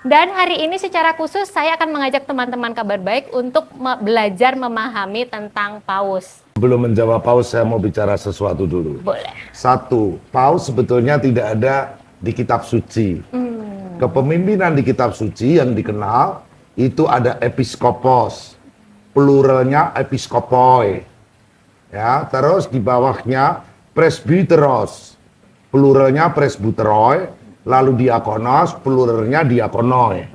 Dan hari ini secara khusus saya akan mengajak teman-teman Kabar Baik untuk belajar memahami tentang paus. Sebelum menjawab paus, saya mau bicara sesuatu dulu. Boleh. Satu, paus sebetulnya tidak ada di kitab suci. Kepemimpinan di kitab suci yang dikenal itu ada episkopos, pluralnya episkopoi. Ya, terus di bawahnya presbyteros, pluralnya presbyteroi, lalu diakonos, pluralnya diakonoi.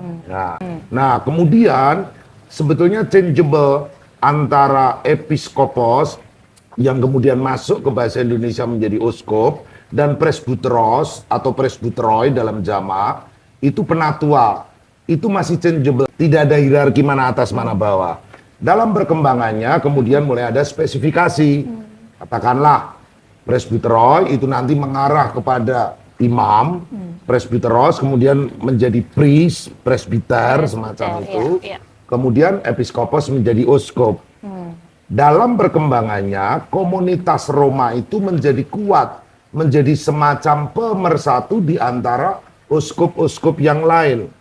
Nah, kemudian sebetulnya changeable antara episkopos yang kemudian masuk ke bahasa Indonesia menjadi uskup dan presbyteros atau presbyteroi dalam jamak itu penatua. Itu masih changeable, tidak ada hierarki mana atas mana bawah. Dalam perkembangannya kemudian mulai ada spesifikasi. Katakanlah presbyteroi itu nanti mengarah kepada imam, presbyteros kemudian menjadi priest, presbiter semacam itu. Kemudian episkopos menjadi uskup. Dalam perkembangannya komunitas Roma itu menjadi kuat, menjadi semacam pemersatu di antara uskup-uskup yang lain.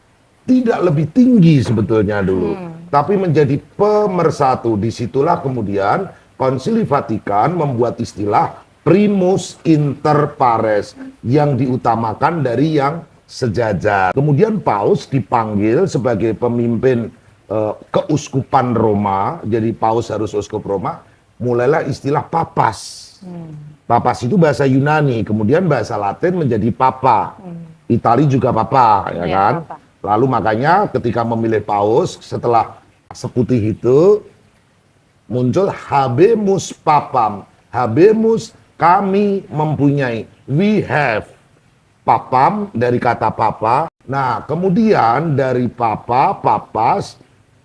Tidak lebih tinggi sebetulnya dulu, tapi menjadi pemersatu. Disitulah kemudian Konsili Vatikan membuat istilah primus inter pares yang diutamakan dari yang sejajar. Kemudian Paus dipanggil sebagai pemimpin keuskupan Roma, jadi Paus harus uskup Roma. Mulailah istilah papas. Papas itu bahasa Yunani, kemudian bahasa Latin menjadi papa. Itali juga papa, ya kan? Papa. Lalu makanya ketika memilih paus, setelah seputih itu, muncul habemus papam. Habemus, kami mempunyai. We have. Papam, dari kata papa. Nah, kemudian dari papa, papas,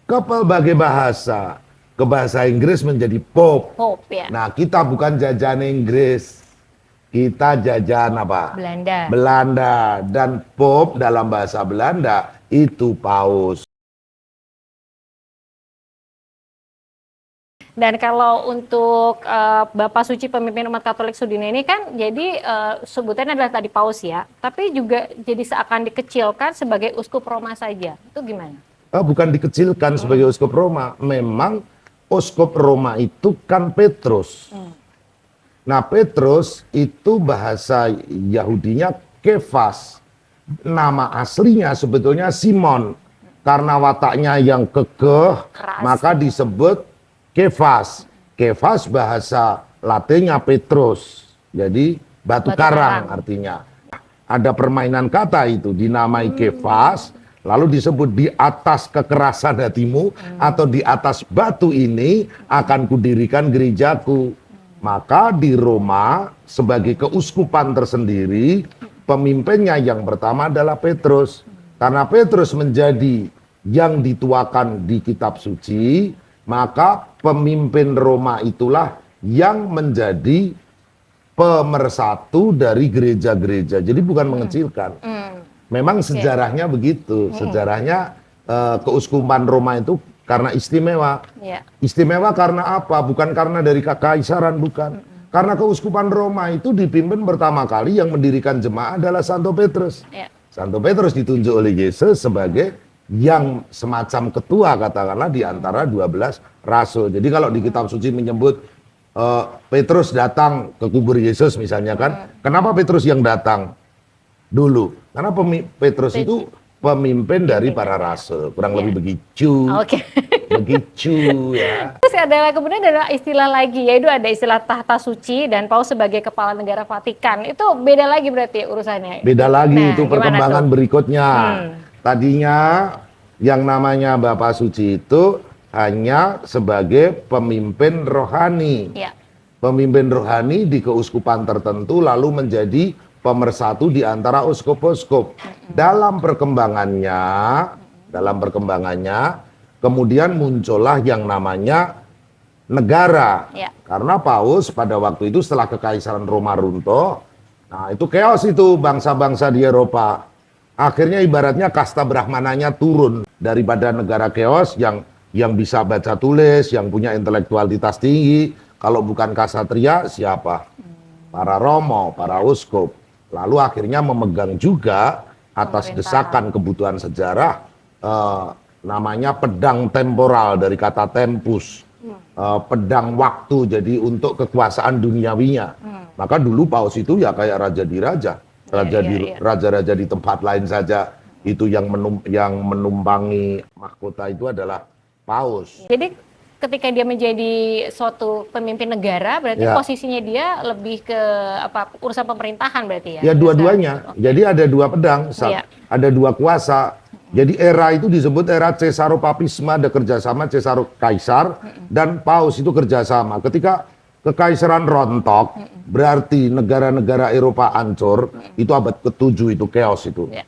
ke pelbagai bahasa. Ke bahasa Inggris menjadi pope. Pope, ya. Nah, kita bukan jajan Inggris. Kita jajan apa? Belanda. Belanda. Dan Pope dalam bahasa Belanda itu paus. Dan kalau untuk Bapak Suci pemimpin umat Katolik sedunia ini kan jadi sebutannya adalah tadi paus ya, tapi juga jadi seakan dikecilkan sebagai uskup Roma saja. Itu gimana? Bukan dikecilkan sebagai uskup Roma. Memang uskup Roma itu kan Petrus. Nah, Petrus itu bahasa Yahudinya Kefas. Nama aslinya sebetulnya Simon. Karena wataknya yang kekeh, maka disebut Kefas. Kefas bahasa Latinnya Petrus. Jadi batu karang artinya. Ada permainan kata itu, dinamai Kefas, lalu disebut di atas kekerasan hatimu atau di atas batu ini akan kudirikan gerejaku. Maka di Roma sebagai keuskupan tersendiri, pemimpinnya yang pertama adalah Petrus. Karena Petrus menjadi yang dituakan di kitab suci, maka pemimpin Roma itulah yang menjadi pemersatu dari gereja-gereja. Jadi bukan mengecilkan. Memang sejarahnya begitu. Sejarahnya keuskupan Roma itu karena istimewa. Istimewa karena apa? Bukan karena dari kekaisaran, bukan. Karena keuskupan Roma itu dipimpin pertama kali yang mendirikan jemaah adalah Santo Petrus. Santo Petrus ditunjuk oleh Yesus sebagai yang semacam ketua, katakanlah, di antara 12 rasul. Jadi kalau di kitab suci menyebut Petrus datang ke kubur Yesus misalnya kan, kenapa Petrus yang datang dulu? Karena Petrus itu pemimpin dari para rasul, kurang lebih begitu. Begitu ya. Terus kemudian ada istilah lagi, yaitu ada istilah tahta suci dan Paus sebagai kepala negara Vatikan. Itu beda lagi berarti urusannya. Beda lagi, itu perkembangan berikutnya. Tadinya yang namanya Bapak Suci itu hanya sebagai pemimpin rohani. Pemimpin rohani di keuskupan tertentu lalu menjadi pemersatu di antara uskup-uskup. Dalam perkembangannya, kemudian muncullah yang namanya negara. Karena Paus pada waktu itu setelah kekaisaran Roma runtuh, nah itu chaos itu bangsa-bangsa di Eropa. Akhirnya ibaratnya kasta Brahmananya turun daripada negara chaos yang bisa baca tulis, yang punya intelektualitas tinggi. Kalau bukan kasatria siapa? Para romo, para uskup. Lalu akhirnya memegang juga atas Pemerintahan. desakan kebutuhan sejarah, namanya pedang temporal dari kata tempus, pedang waktu, jadi untuk kekuasaan duniawinya. Maka dulu paus itu ya kayak raja di raja, raja-raja di tempat lain saja itu yang menumpangi mahkota itu adalah paus. Jadi ketika dia menjadi suatu pemimpin negara, berarti Ya. posisinya dia lebih ke urusan pemerintahan berarti ya? Ya dua-duanya. Jadi ada dua pedang, Iya. ada dua kuasa. Jadi era itu disebut era Caesaropapisme, ada kerjasama Caesaro Kaisar dan Paus itu kerjasama. Ketika kekaisaran rontok, berarti negara-negara Eropa hancur. Itu abad ke-7 itu chaos itu. Iya.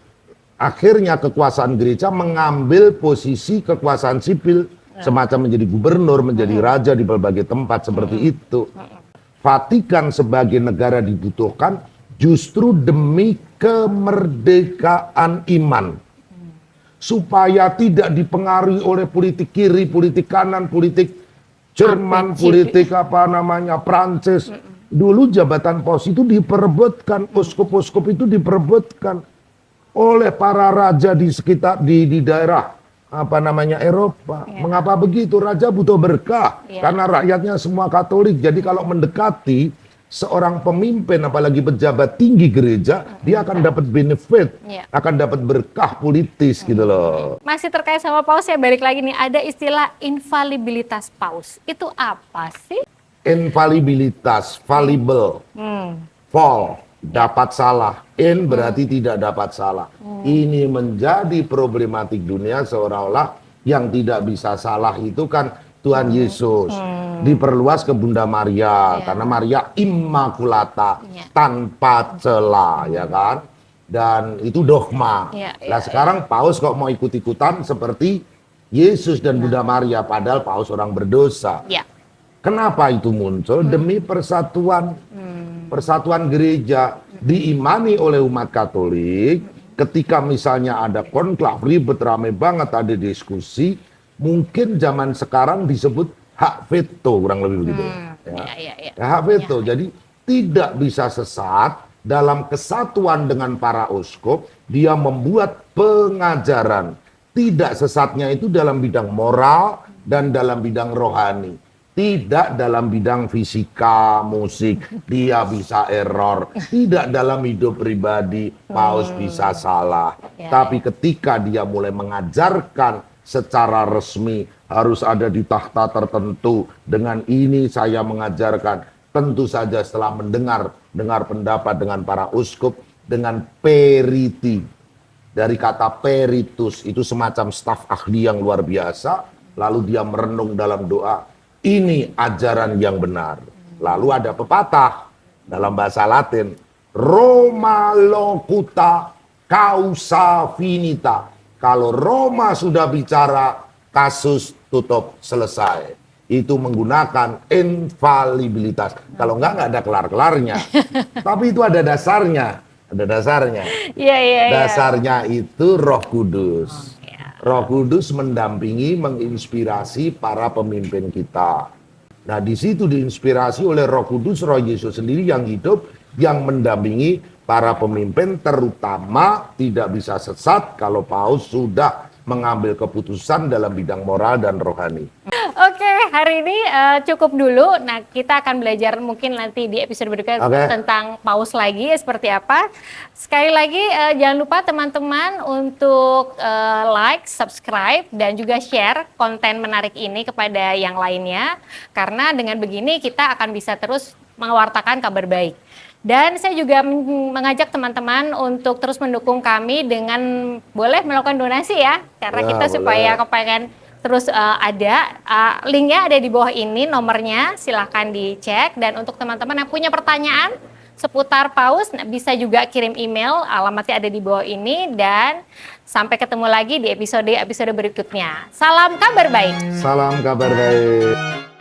Akhirnya kekuasaan gereja mengambil posisi kekuasaan sipil, semacam menjadi gubernur, menjadi raja di berbagai tempat seperti itu. Vatikan sebagai negara dibutuhkan justru demi kemerdekaan iman. Supaya tidak dipengaruhi oleh politik kiri, politik kanan, politik Jerman, politik Prancis. Dulu jabatan paus itu diperebutkan, uskup-uskup itu diperebutkan oleh para raja di sekitar di daerah Eropa. Mengapa begitu? Raja butuh berkah karena rakyatnya semua Katolik. Jadi kalau mendekati seorang pemimpin, apalagi pejabat tinggi gereja, dia akan dapat benefit, akan dapat berkah politis gitu loh. Masih terkait sama paus, saya balik lagi nih, ada istilah infalibilitas paus. Itu apa sih? Infalibilitas, fallible, fall, dapat salah. In berarti tidak dapat salah. Ini menjadi problematik dunia, seolah-olah yang tidak bisa salah itu kan Tuhan Yesus. Diperluas ke Bunda Maria, karena Maria immaculata, tanpa celah, ya kan? Dan itu dogma. Nah sekarang paus kok mau ikut-ikutan seperti Yesus dan Bunda Maria, padahal paus orang berdosa. Kenapa itu muncul? Demi persatuan. Persatuan gereja diimani oleh umat Katolik. Ketika misalnya ada konklav, ribet, rame banget, ada diskusi, mungkin zaman sekarang disebut hak veto, kurang lebih begitu. Hak veto, jadi tidak bisa sesat dalam kesatuan dengan para uskup, dia membuat pengajaran. Tidak sesatnya itu dalam bidang moral dan dalam bidang rohani. Tidak dalam bidang fisika, musik, dia bisa error. Tidak dalam hidup pribadi, paus bisa salah. Tapi ketika dia mulai mengajarkan secara resmi, harus ada di takhta tertentu. Dengan ini saya mengajarkan, tentu saja setelah mendengar pendapat dengan para uskup, dengan periti. Dari kata peritus, itu semacam staf ahli yang luar biasa. Lalu dia merenung dalam doa. Ini ajaran yang benar. Lalu ada pepatah dalam bahasa Latin, Roma locuta causa finita. Kalau Roma sudah bicara, kasus tutup, selesai. Itu menggunakan infalibilitas. Kalau nggak ada kelar-kelarnya. Tapi itu ada dasarnya. Ada dasarnya. Dasarnya itu Roh Kudus. Roh Kudus mendampingi, menginspirasi para pemimpin kita. Nah, di situ diinspirasi oleh Roh Kudus, Roh Yesus sendiri yang hidup, yang mendampingi para pemimpin, terutama tidak bisa sesat kalau paus sudah mengambil keputusan dalam bidang moral dan rohani. Oke, hari ini cukup dulu. Nah, kita akan belajar mungkin nanti di episode berikutnya tentang paus lagi seperti apa. Sekali lagi jangan lupa teman-teman untuk like, subscribe, dan juga share konten menarik ini kepada yang lainnya. Karena dengan begini kita akan bisa terus mewartakan kabar baik. Dan saya juga mengajak teman-teman untuk terus mendukung kami dengan boleh melakukan donasi ya. Karena kita supaya kepengen terus ada, linknya ada di bawah ini, nomornya silahkan dicek. Dan untuk teman-teman yang punya pertanyaan seputar paus, bisa juga kirim email, alamatnya ada di bawah ini. Dan sampai ketemu lagi di episode berikutnya. Salam kabar baik. Salam kabar baik.